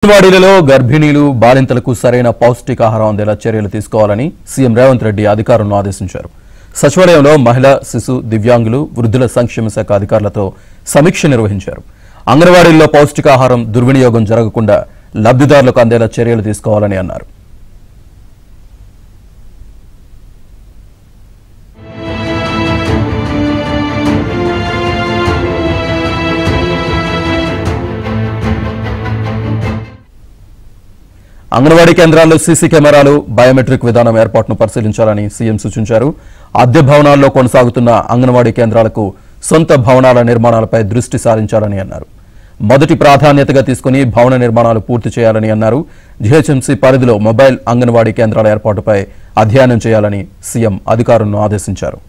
అంగన్వాడీలలో గర్భిణీలు బాలింతలకు సరైన పౌష్టికాహారం అందేలా చర్యలు తీసుకోవాలని సీఎం రేవంత్ రెడ్డి అధికారులను ఆదేశించారు. సచివాలయంలో మహిళా శిశు దివ్యాంగులు వృద్ధుల సంక్షేమ శాఖ అధికారులతో సమీక్ష నిర్వహించారు. అంగన్వాడీల్లో పౌష్టికాహారం దుర్వినియోగం జరగకుండా లబ్ధిదారులకు అందేలా చర్యలు తీసుకోవాలని అన్నారు. అంగన్వాడీ కేంద్రాల్లో సీసీ కెమెరాలు బయోమెట్రిక్ విధానం ఏర్పాటును పరిశీలించాలని సీఎం సూచించారు. అద్దె భవనాల్లో కొనసాగుతున్న అంగన్వాడీ కేంద్రాలకు సొంత భవనాల నిర్మాణాలపై దృష్టి సారించాలని అన్నారు. మొదటి ప్రాధాన్యతగా తీసుకుని భవన నిర్మాణాలు పూర్తి చేయాలని అన్నారు. జీహెచ్ఎంసీ పరిధిలో మొబైల్ అంగన్వాడీ కేంద్రాల ఏర్పాటుపై అధ్యయనం చేయాలని సీఎం అధికారులను ఆదేశించారు.